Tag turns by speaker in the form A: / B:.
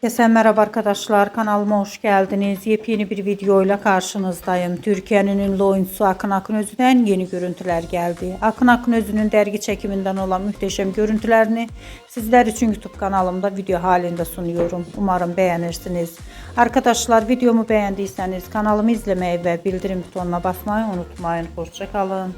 A: Herkese merhaba arkadaşlar, kanalıma hoş geldiniz. Yepyeni bir videoyla karşınızdayım. Türkiye'nin ünlü oyuncusu Akın Akınözü'den yeni görüntüler geldi. Akın Akınözü'nün dergi çekiminden olan muhteşem görüntülerini sizler için YouTube kanalımda video halinde sunuyorum. Umarım beğenirsiniz. Arkadaşlar, videomu beğendiyseniz kanalımı izlemeyi ve bildirim butonuna basmayı unutmayın. Hoşça kalın.